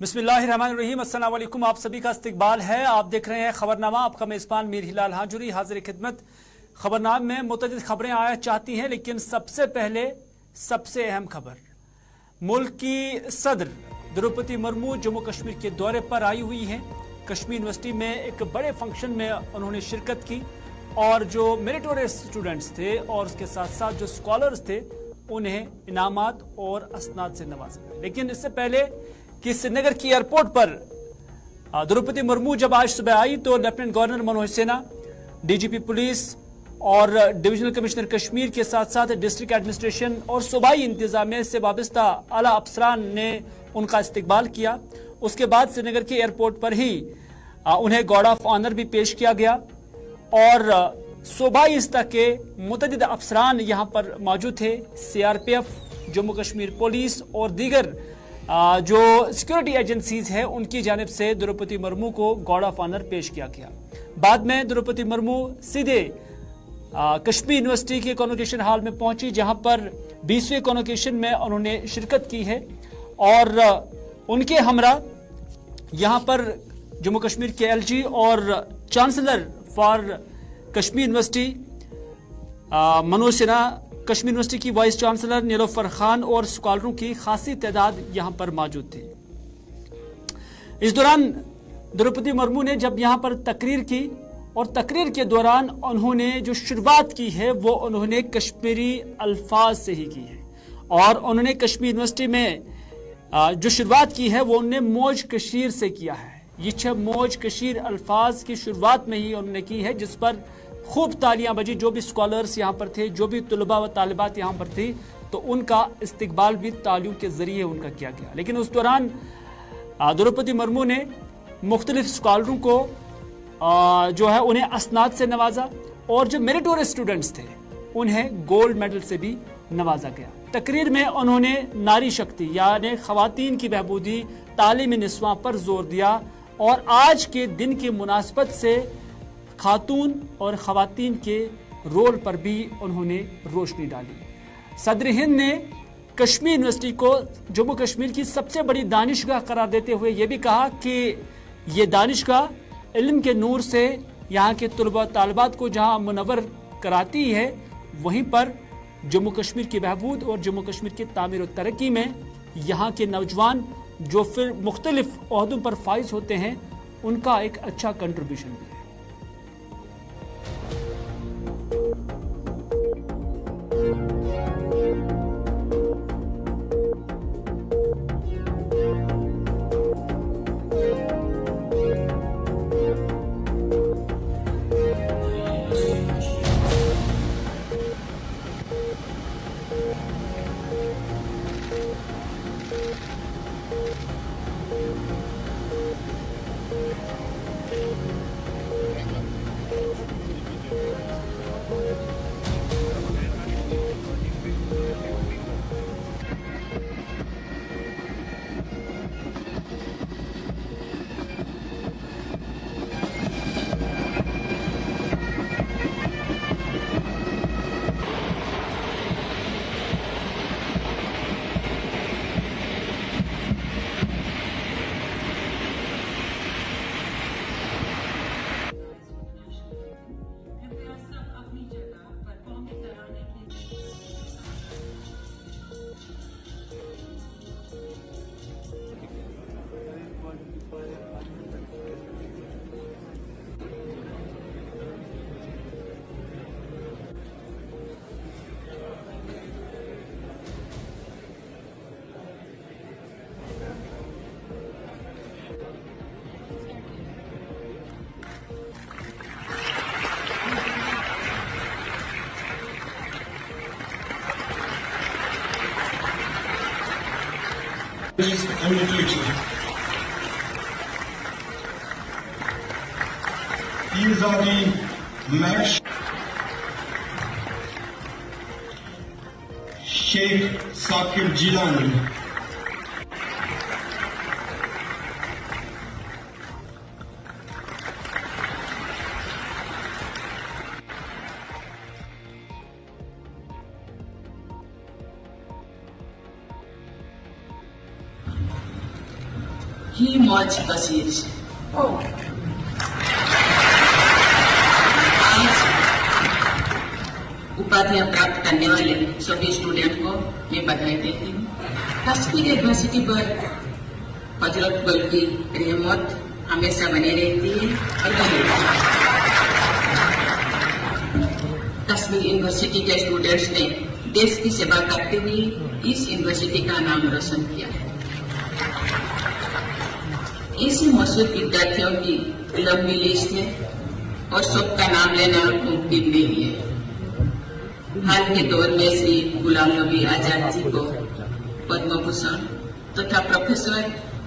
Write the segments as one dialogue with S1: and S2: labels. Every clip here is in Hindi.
S1: बिस्मिल्लाहिर्रहमानिर्रहीम, अस्सलाम वालेकुम। आप सभी का इस्तकबाल है। आप देख रहे हैं खबरनामा। आपका मेज़बान मीर हिलाल हाजुरी हाजिर खिदमत। खबरनामे में मुतअद्दिद खबरें आया चाहती हैं, लेकिन सबसे पहले सबसे अहम खबर, मुल्क की सदर द्रौपदी मुर्मू जम्मू कश्मीर के दौरे पर आई हुई हैं। कश्मीर यूनिवर्सिटी में एक बड़े फंक्शन में उन्होंने शिरकत की और जो मेरिटोरियस स्टूडेंट्स थे और उसके साथ साथ जो स्कॉलर्स थे उन्हें इनामात और असनाद से नवाजा गया। लेकिन इससे पहले कि श्रीनगर की एयरपोर्ट पर द्रौपदी मुर्मू जब आज सुबह आई तो lieutenant governor Manoj Sinha, DGP police और डिविजनल कमिश्नर कश्मीर के साथ साथ डिस्ट्रिक्ट एडमिनिस्ट्रेशन और सूबाई इंतजामिया से वाबस्ता आला अफसरान ने उनका इस्तकबाल किया। उसके बाद श्रीनगर के एयरपोर्ट पर ही उन्हें गार्ड ऑफ ऑनर भी पेश किया गया और सूबाई स्तर के मुतअद्दिद अफसरान यहाँ पर मौजूद थे। CRPF, जम्मू कश्मीर पुलिस और दीगर जो सिक्योरिटी एजेंसीज है उनकी जानिब से द्रौपदी मुर्मू को गार्ड ऑफ ऑनर पेश किया गया। बाद में द्रौपदी मुर्मू सीधे कश्मीर यूनिवर्सिटी के कॉन्वोकेशन हॉल में पहुंची, जहां पर 20वें कॉन्वोकेशन में उन्होंने शिरकत की है और उनके हमरा यहां पर जम्मू कश्मीर के LG और chancellor for Kashmir university Manoj Sinha, Kashmir university की वाइस चांसलर नीलोफर खान और स्कॉलरों की खासी तादाद यहां पर मौजूद थी। इस दौरान द्रौपदी मुर्मू ने जब यहां पर तकरीर की और तकरीर के दौरान उन्होंने जो शुरुआत की है वो उन्होंने कश्मीरी अल्फाज से ही की है और उन्होंने कश्मीर यूनिवर्सिटी में जो शुरुआत की है वो उन्होंने मौज कशीर से किया है। ये 6 मौज कशीर अल्फाज की शुरुआत में ही उन्होंने की है, जिस पर खूब तालियां बजी। जो भी स्कॉलर्स यहाँ पर थे, जो भी तुलबा व तालिबात यहाँ पर थी, तो उनका इस्तकबाल भी तालियों के जरिए उनका किया गया। लेकिन उस दौरान द्रौपदी मुर्मू ने मुख्तलिफ स्कॉलरों को जो है उन्हें असनाद से नवाजा और जो मेरिटोरियस स्टूडेंट्स थे उन्हें गोल्ड मेडल से भी नवाजा गया। तकरीर में उन्होंने नारी शक्ति यानी खवातीन की बहबूदी, तालीम निस्वां पर जोर दिया और आज के दिन की मुनासबत से खातून और खवातीन के रोल पर भी उन्होंने रोशनी डाली। सदर हिंद ने कश्मीर यूनिवर्सिटी को जम्मू कश्मीर की सबसे बड़ी दानिशगाह करार देते हुए यह भी कहा कि ये दानिशगाह इल्म के नूर से यहाँ के तुलबा तालिबात को जहाँ मुनव्वर कराती है, वहीं पर जम्मू कश्मीर की बहबूद और जम्मू कश्मीर की तामीर और तरक्की में यहाँ के नौजवान जो फिर मुख्तलिफ ओहदों पर फाइज होते हैं उनका एक अच्छा कंट्रीब्यूशन भी है।
S2: and literature. These are the MASH, Sheikh Sakir Jilani.
S3: ही मौज कसीर से। आज उपाधियां प्राप्त करने वाले सभी स्टूडेंट को मैं बधाई देती हूँ। कश्मीर यूनिवर्सिटी पर हजरत बल की रहमत हमेशा बनी रहती है और कश्मीर यूनिवर्सिटी के स्टूडेंट्स ने देश की सेवा करते हुए इस यूनिवर्सिटी का नाम रोशन किया है। ऐसे मशहूर विद्यार्थियों की लंबी लिस्ट है और सबका नाम लेना मुमकिन नहीं है। हाल के दौर में श्री गुलाम नबी आजाद जी को पद्म भूषण तथा प्रोफेसर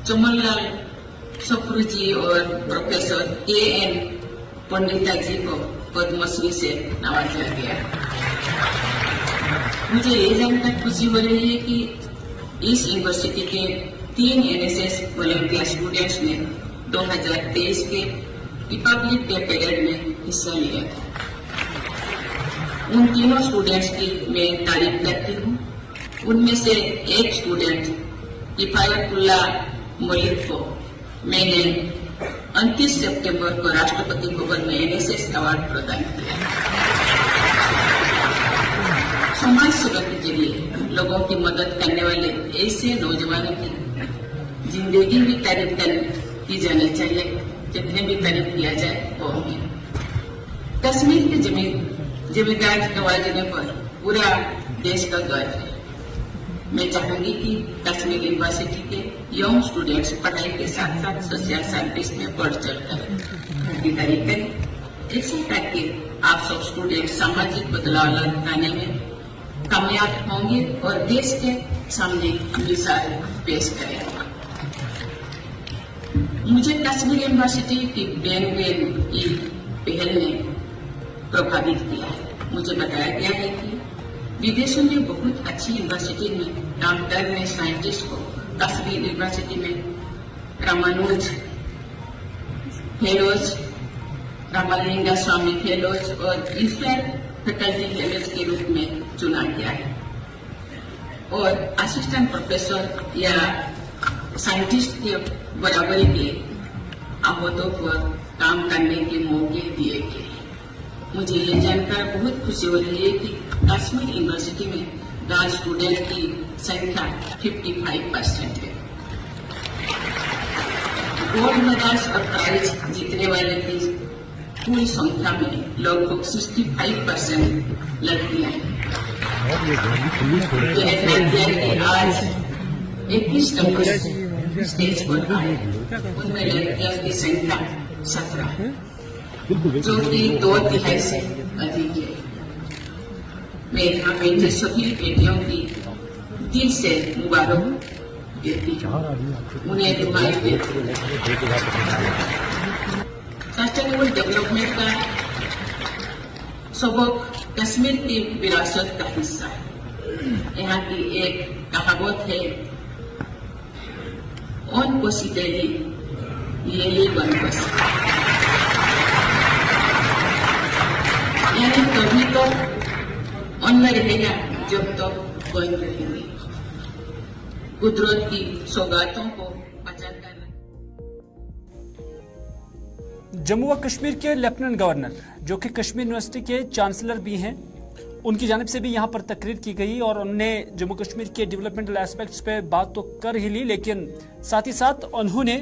S3: चमनलाल सप्रू जी और प्रोफेसर KN पंडिता जी को पद्मश्री से नवाजा गया। मुझे ये जानकर खुशी हो रही है कि इस यूनिवर्सिटी के 3 NSS वॉलंटियर स्टूडेंट्स ने 2023 के रिपब्लिक डे परेड में हिस्सा लिया था। उन तीनों स्टूडेंट्स की मैं तारीफ करती हूँ। उनमें से एक स्टूडेंट किफायतुल्लाह मलिक को मैंने 29 सितंबर को राष्ट्रपति भवन में NSS अवार्ड प्रदान किया। समाज सेवा के लिए लोगों की मदद करने वाले ऐसे नौजवानों की जिंदगी भी तारीफ की जानी चाहिए, जितने भी तारीफ किया जाए वो भी। कश्मीर के जमींदार नवाजने पर पूरा देश का गर्व है। मैं चाहूंगी कि कश्मीर यूनिवर्सिटी के यंग स्टूडेंट्स पढ़ाई के साथ साथ सोशल सर्विस में बढ़ चढ़कर भागीदारी करें। ऐसा करके आप सब स्टूडेंट सामाजिक बदलाव लाने में कामयाब होंगे और देश के सामने मिसाल पेश करेंगे। मुझे कश्मीर यूनिवर्सिटी की बेन की पहल ने प्रभावित किया है। मुझे बताया गया है कि विदेशों में बहुत अच्छी यूनिवर्सिटी में काम कर रहे साइंटिस्ट को कश्मीर यूनिवर्सिटी में रामानुज फेलोज, रामालिंगा स्वामी फेलोज और इंस्पेक्ट फैकल्टी फेलोज के रूप में चुना गया है और असिस्टेंट प्रोफेसर या साइंटिस्ट के बराबरी के अहदों पर काम करने के मौके दिए गए। मुझे ये जानकर बहुत खुशी हो रही है कि कश्मीर यूनिवर्सिटी में गर्ल स्टूडेंट की संख्या 55% है। गोल्ड मेडल्स और प्राइज जीतने वाले की कुल संख्या में लगभग 65% लड़कियां हैं। आज 21 नंबर स्टेज पर आए, उनमें लड़कियों की संख्या 17 है, जो कि 2/3 से अधिक है। मैं यहाँ बैठे सभी बेटियों की दिल से मुबारक देती हूँ। उन्हें दुआएं देती हूँ। सस्टेनेबल डेवलपमेंट का सबक कश्मीर की विरासत का हिस्सा है। यहाँ की एक कहावत है, ऑन पोसिटेली ये वन पोसी, यानी कभी तो अन्न रहेगा जब तक बन रहेंगे। कुदरत की सौगातों को बचाकर।
S1: जम्मू व कश्मीर के लेफ्टिनेंट गवर्नर जो कि कश्मीर यूनिवर्सिटी के चांसलर भी हैं, उनकी जानिब से भी यहाँ पर तकरीर की गई और उन्होंने जम्मू कश्मीर के डेवलपमेंटल एस्पेक्ट्स पे बात तो कर ही ली, लेकिन साथ ही साथ उन्होंने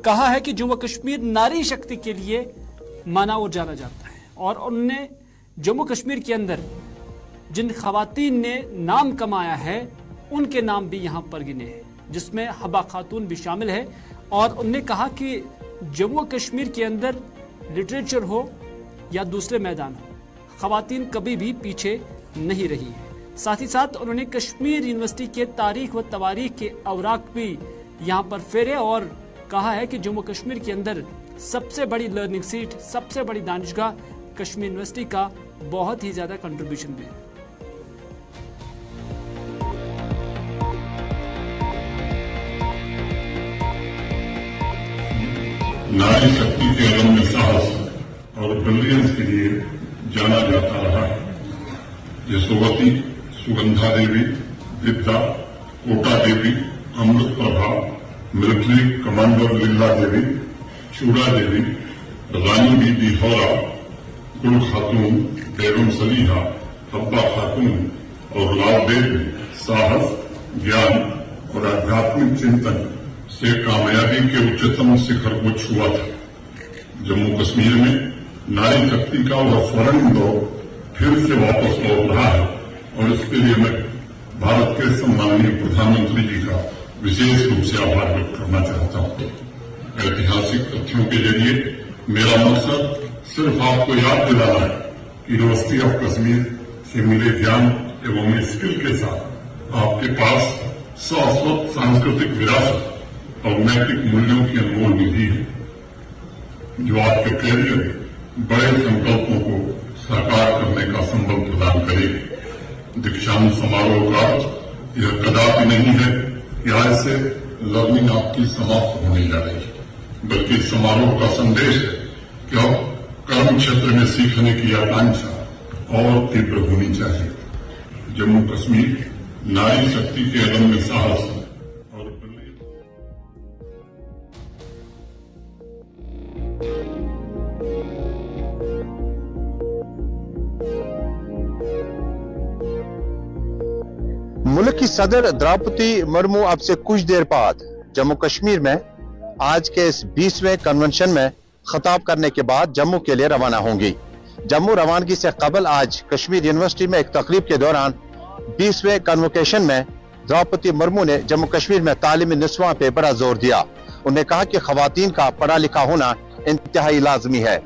S1: कहा है कि जम्मू कश्मीर नारी शक्ति के लिए माना और जाना जाता है और उन्होंने जम्मू कश्मीर के अंदर जिन खवातीन ने नाम कमाया है उनके नाम भी यहाँ पर गिने हैं, जिसमें हबा खातून भी शामिल है। और उन्होंने कहा कि जम्मू कश्मीर के अंदर लिटरेचर हो या दूसरे मैदान हो, खवातीन कभी भी पीछे नहीं रही है। साथ ही साथ उन्होंने कश्मीर यूनिवर्सिटी के तारीख व तवारीख के अवराक भी यहाँ पर फेरे और कहा है कि जम्मू कश्मीर के अंदर सबसे बड़ी लर्निंग सीट, सबसे बड़ी दानिशगाह कश्मीर यूनिवर्सिटी का बहुत ही ज्यादा कंट्रीब्यूशन भी है।
S4: नारी शक्ति के अदम्य साहस और ब्रिलियंस के लिए जाना जाता रहा है। यशोवती, सुगंधा देवी, विद्या, कोटा देवी, अमृत प्रभा, मिलिट्री कमांडर लीला देवी, चूड़ा देवी, रानी बीबी हौरा, गुल खातून, बेगम सलीहा, हब्बा खातून और लालदेव ने साहस, ज्ञान और आध्यात्मिक चिंतन से कामयाबी के उच्चतम शिखर को छुआ था। जम्मू कश्मीर में नारी शक्ति का वह स्वर्णिम दौर फिर से वापस लौट रहा है और इसके लिए मैं भारत के सम्माननीय प्रधानमंत्री जी का विशेष रूप से आभार व्यक्त करना चाहता हूं। ऐतिहासिक तथ्यों के जरिए मेरा मकसद सिर्फ आपको याद दिलाना है कि यूनिवर्सिटी ऑफ कश्मीर से मिले ज्ञान एवं स्किल के साथ आपके पास शाश्वत सांस्कृतिक विरासत और नैतिक मूल्यों की अनमोल निधि है, जो आपके कैरियर में बड़े संकल्पों को साकार करने का संबल प्रदान करेगी। दीक्षांत समारोह का अर्थ यह कदापि नहीं है कि आज से लर्निंग आपकी समाप्त होने जा रही है, बल्कि समारोह का संदेश है कि अब कर्म क्षेत्र में सीखने की आकांक्षा और तीव्र होनी चाहिए। जम्मू कश्मीर नारी शक्ति के अदम्य साहस और
S5: मुल्क की सदर द्रौपदी मुर्मू अब से कुछ देर बाद जम्मू कश्मीर में आज के इस 20वें कन्वेंशन में खिताब करने के बाद जम्मू के लिए रवाना होंगी। जम्मू रवानगी से कबल आज कश्मीर यूनिवर्सिटी में एक तकरीब के दौरान 20वें कन्वोकेशन में द्रौपदी मुर्मू ने जम्मू कश्मीर में तालीमी निस्वां पे बड़ा जोर दिया। उन्होंने कहा कि खवातीन का पढ़ा लिखा होना इंतहाई लाजमी है।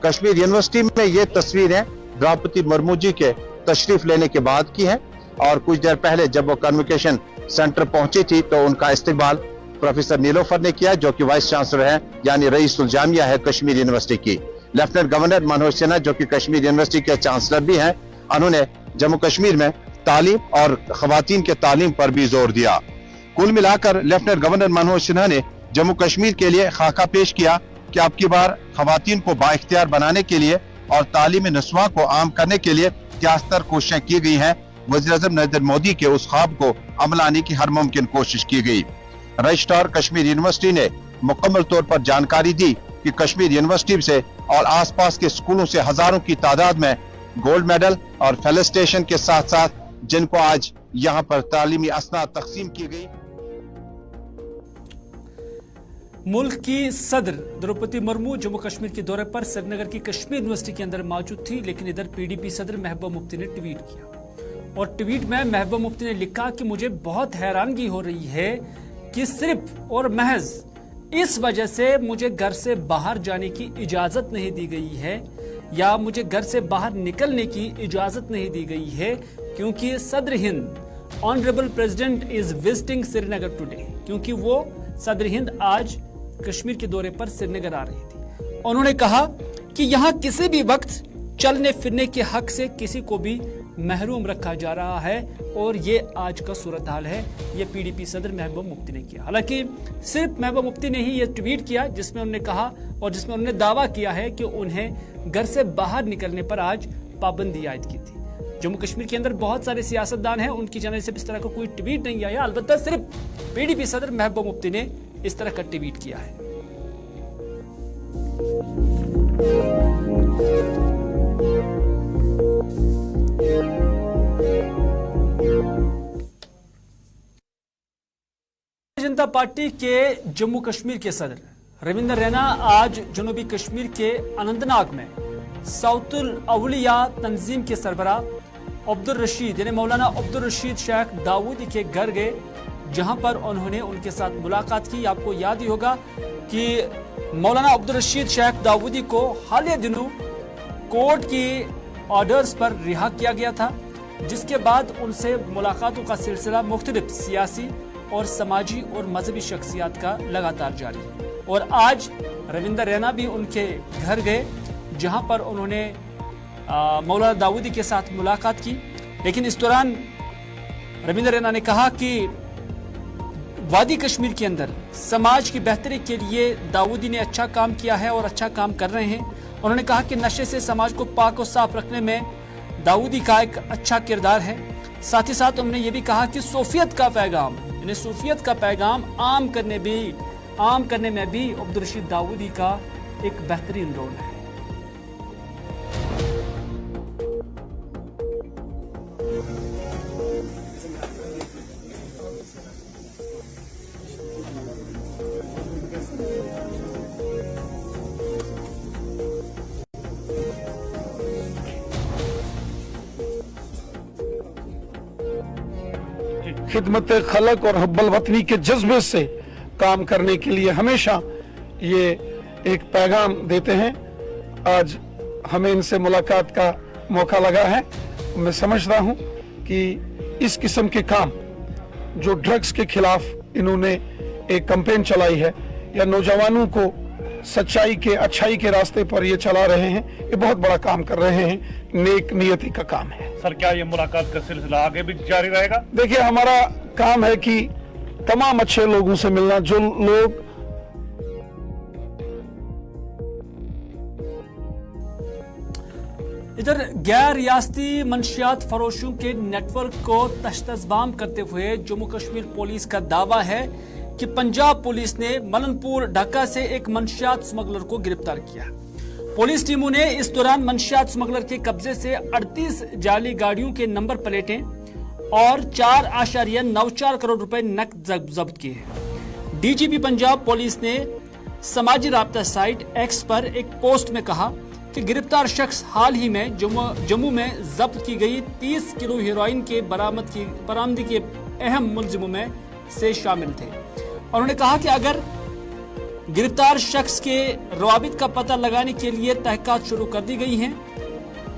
S5: कश्मीर यूनिवर्सिटी में ये तस्वीरें द्रौपदी मुर्मू जी के तशरीफ लेने के बाद की है और कुछ देर पहले जब वो कन्वोकेशन सेंटर पहुंची थी तो उनका इस्तकबाल प्रोफेसर नीलोफर ने किया, जो कि वाइस चांसलर है यानी रईसुल जामिया है कश्मीर यूनिवर्सिटी की। लेफ्टिनेंट गवर्नर मनोज सिन्हा जो कि कश्मीर यूनिवर्सिटी के चांसलर भी हैं, उन्होंने जम्मू कश्मीर में तालीम और खवातीन के तालीम पर भी जोर दिया। कुल मिलाकर लेफ्टिनेंट गवर्नर मनोज सिन्हा ने जम्मू कश्मीर के लिए खाका पेश किया कि अब की बार खवातीन को बाइख्तियार बनाने के लिए और तालीमी निस्वां को आम करने के लिए क्या स्तर कोशिशें की गई हैं। वज़ीर-ए-आज़म नरेंद्र मोदी के उस ख्वाब को अमल आने की हर मुमकिन कोशिश की गई। रजिस्ट्रार कश्मीर यूनिवर्सिटी ने मुकम्मल तौर पर जानकारी दी कि कश्मीर यूनिवर्सिटी से और आसपास के स्कूलों से हजारों की तादाद में गोल्ड मेडल और फेलिसिटेशन के साथ साथ जिनको आज यहाँ पर तालीमी असनाद तकसीम की गई।
S1: मुल्क की सदर द्रौपदी मुर्मू जम्मू कश्मीर के दौरे पर श्रीनगर की कश्मीर यूनिवर्सिटी के अंदर मौजूद थी, लेकिन इधर पीडीपी सदर महबूबा मुफ्ती ने ट्वीट किया और ट्वीट में महबूबा मुफ्ती ने लिखा कि मुझे बहुत हैरानगी हो रही है कि सिर्फ और महज इस वजह से मुझे घर से बाहर जाने की इजाजत नहीं दी गई है या मुझे घर से बाहर निकलने की इजाजत नहीं दी गई है क्योंकि सदर Hind honourable president is visiting Srinagar today, क्योंकि वो सदर हिंद आज कश्मीर के दौरे पर श्रीनगर आ रही थी। उन्होंने कहा कि यहाँ किसी भी वक्त चलने फिरने के हक से किसी को भी महरूम रखा जा रहा है और ये आज का सूरत हाल है। ये पीडीपी सदर महबूबा मुफ्ती ने किया। हालांकि सिर्फ महबूबा मुफ्ती ने ही ये ट्वीट किया जिसमें उन्होंने कहा और जिसमें उन्होंने दावा किया है कि उन्हें घर से बाहर निकलने पर आज पाबंदी आयद की थी। जम्मू कश्मीर के अंदर बहुत सारे सियासतदान हैं, उनकी जानिब से इस तरह का कोई ट्वीट नहीं आया। अलबत्ता सिर्फ पीडीपी सदर महबूबा मुफ्ती ने इस तरह का ट्वीट किया है। जनता पार्टी के जम्मू कश्मीर के सदर रविंद्र रैना आज जनूबी कश्मीर के अनंतनाग में सऊतुल अवलिया तंजीम के सरबराह अब्दुल रशीद यानी मौलाना अब्दुल रशीद शेख दाऊदी के घर गए, जहां पर उन्होंने उनके साथ मुलाकात की। आपको याद ही होगा कि मौलाना अब्दुल रशीद शेख दाऊदी को हालिया दिनों कोर्ट की ऑर्डर्स पर रिहा किया गया था, जिसके बाद उनसे मुलाकातों का सिलसिला मुख्तलिफ सियासी और समाजी और मजहबी शख्सियत का लगातार जारी है। और आज रविंद्र रैना भी उनके घर गए, जहां पर उन्होंने मौलाना दाऊदी के साथ मुलाकात की। लेकिन इस दौरान रविंद्र रैना ने कहा कि वादी कश्मीर के अंदर समाज की बेहतरी के लिए दाऊदी ने अच्छा काम किया है और अच्छा काम कर रहे हैं। उन्होंने कहा कि नशे से समाज को पाक और साफ रखने में दाऊदी का एक अच्छा किरदार है। साथ ही साथ उन्होंने ये भी कहा कि सोफियत का पैगाम यानी सूफियत का पैगाम आम करने में भी अब्दुल रशीद दाऊदी का एक बेहतरीन रोल है।
S6: खिदमत खलक और हब्बल वतनी के जज्बे से काम करने के लिए हमेशा ये एक पैगाम देते हैं। आज हमें इनसे मुलाकात का मौका लगा है। मैं समझता हूं कि इस किस्म के काम जो ड्रग्स के खिलाफ इन्होंने एक कैंपेन चलाई है या नौजवानों को सच्चाई के अच्छाई के रास्ते पर ये चला रहे हैं, ये बहुत बड़ा काम कर रहे हैं, नेक नियति का काम है।
S7: सर, क्या ये मुलाकात का सिलसिला आगे भी जारी रहेगा?
S6: देखिए, हमारा काम है कि तमाम अच्छे लोगों से मिलना, जो लोग
S1: इधर गैर रियासती मंशियात फरोशों के नेटवर्क को तश्तज़बाम करते हुए जम्मू कश्मीर पुलिस का दावा है कि पंजाब पुलिस ने मलनपुर ढाका से एक मंशियात स्मगलर को गिरफ्तार किया। पुलिस टीमों ने इस दौरान मंशियात स्मगलर के कब्जे से 38 जाली गाड़ियों के नंबर प्लेटें और 4.94 करोड़ रुपए नकद जब्त किए हैं। डीजीपी पंजाब पुलिस ने समाजी राब्ता साइट एक्स पर एक पोस्ट में कहा कि गिरफ्तार शख्स हाल ही में जम्मू में जब्त की गई 30 किलो हेरोइन के बरामदगी के अहम मुलजिमों में से शामिल थे। उन्होंने कहा कि अगर गिरफ्तार शख्स के रवाबित का पता लगाने के लिए तहकीकात शुरू कर दी गई हैं,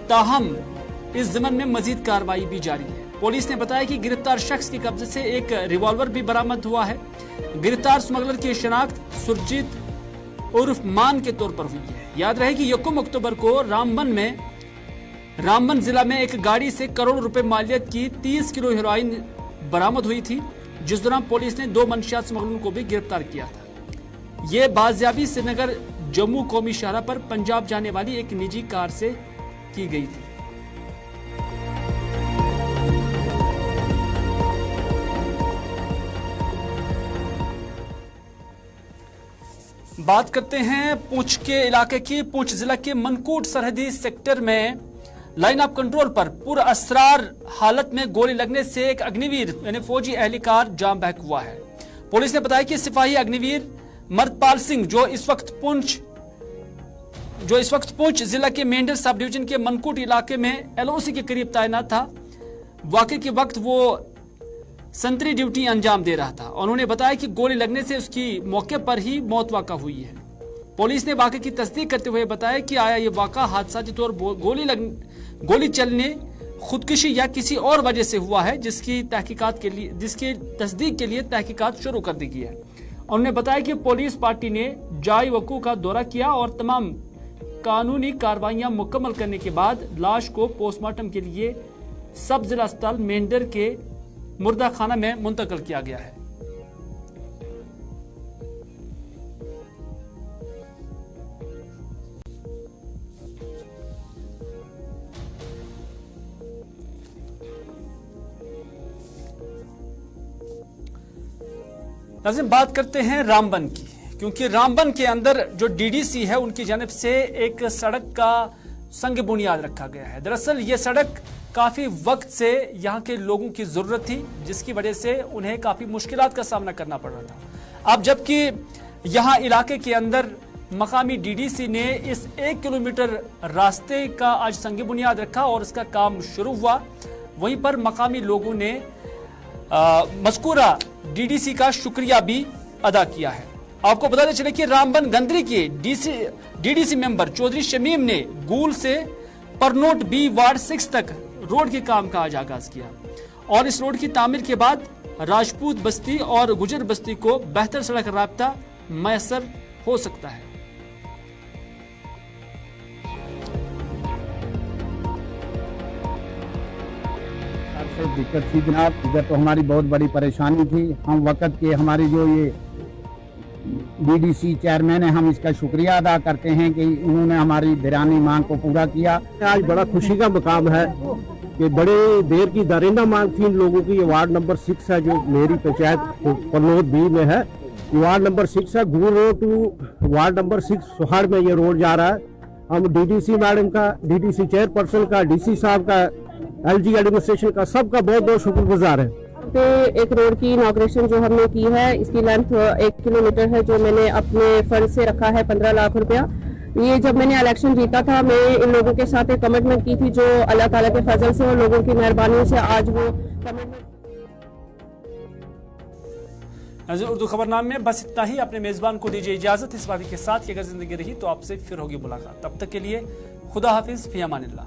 S1: ताहम इस ज़मन में मजीद कार्रवाई भी जारी है। पुलिस ने बताया कि गिरफ्तार शख्स के कब्जे से एक रिवॉल्वर भी बरामद हुआ है। गिरफ्तार स्मगलर की शनाख्त सुरजीत उर्फ मान के तौर पर हुई है। याद रहे कि 1 अक्टूबर को रामबन जिला में एक गाड़ी से करोड़ रुपए मालियत की 30 किलो हेरोइन बरामद हुई थी, जिस दौरान पुलिस ने 2 मंशियात स्मगलरों को भी गिरफ्तार किया था। ये बाजियाबी श्रीनगर जम्मू कौमी शाहरा पर पंजाब जाने वाली एक निजी कार से की गई थी। बात करते हैं पूंछ के इलाके की। पूंछ जिला के मनकोट सरहदी सेक्टर में लाइन ऑफ कंट्रोल पर पुरअसरार हालत में गोली लगने से एक अग्निवीर यानी फौजी एहलकार जाम बहक हुआ है। पुलिस ने बताया कि सिपाही अग्निवीर मर्दपाल सिंह जो इस वक्त पूंछ जिला के मेंढर सब डिवीजन के मनकोट इलाके में एलओसी के करीब तैनात था। वाकई के वक्त वो संतरी ड्यूटी अंजाम दे रहा था। उन्होंने बताया कि गोली लगने से उसकी मौके पर ही मौत वाक़ा हुई है। पुलिस ने वाक़े की तस्दीक करते हुए बताया कि आया ये वाक़ा हादसाती तौर गोली चलने, खुदकुशी या किसी और वजह से हुआ है, जिसकी तस्दीक के लिए तहकीकात शुरू कर दी गई है। उन्होंने बताया कि पुलिस पार्टी ने जाय वकू का दौरा किया और तमाम कानूनी कार्रवाइयां मुकम्मल करने के बाद लाश को पोस्टमार्टम के लिए सब जिला अस्पताल मेंढर के मुर्दा खाना में मुंतकिल किया गया है। नाज़रीन, बात करते हैं रामबन की, क्योंकि रामबन के अंदर जो डीडीसी है उनकी जानिब से एक सड़क का संग बुनियाद रखा गया है। दरअसल ये सड़क काफ़ी वक्त से यहाँ के लोगों की ज़रूरत थी, जिसकी वजह से उन्हें काफ़ी मुश्किलात का सामना करना पड़ रहा था। अब जबकि यहाँ इलाके के अंदर मकामी डीडीसी ने इस 1 किलोमीटर रास्ते का आज संग बुनियाद रखा और इसका काम शुरू हुआ, वहीं पर मकामी लोगों ने मज़कूरा डीडीसी का शुक्रिया भी अदा किया है। आपको बताते चले कि रामबन गंदरी के डीडीसी मेंबर चौधरी शमीम ने गूल से परनोट बी वार्ड 6 तक रोड के काम का आज आगाज किया और इस रोड की तामीर के बाद राजपूत बस्ती और गुजर बस्ती को बेहतर सड़क राब्ता मैसर हो सकता है।
S8: दिक्कत थी जनाब, इधर तो हमारी बहुत बड़ी परेशानी थी। हम वक्त के हमारे जो ये डीडीसी चेयरमैन है, हम इसका शुक्रिया अदा करते हैं कि उन्होंने हमारी बिरानी मांग को पूरा किया। आज बड़ा खुशी का मुकाम है कि बड़े देर की दरिंदा मांग थी इन लोगों की। ये वार्ड नंबर 6 है जो मेरी पंचायत कन्नौज बी में है। ये वार्ड नंबर 6 है। गुर रोड टू वार्ड नंबर 6 सोहाड़ में ये रोड जा रहा है। हम डीडीसी मैडम का, डीडीसी चेयरपर्सन का, डीसी साहब का, एलजी एडमिनिस्ट्रेशन का, सबका बहुत बहुत शुक्रगुजार है।
S9: पे एक रोड की इनॉग्रेशन जो हमने की है, इसकी लेंथ 1 किलोमीटर है, जो मैंने अपने फंड से रखा है 15 लाख रुपया। ये जब मैंने इलेक्शन जीता था, मैं इन लोगों के साथ एक कमिटमेंट की थी, जो अल्लाह ताला के फजल से और लोगों की मेहरबानी से आज वो कमिटमेंट।
S1: उर्दू खबरनामे में बस इतना ही। अपने मेजबान को दीजिए इजाजत इस वादे के साथ कि अगर जिंदगी रही तो आपसे फिर होगी मुलाकात। तब तक के लिए खुदा हाफिज, फी अमानिल्लाह।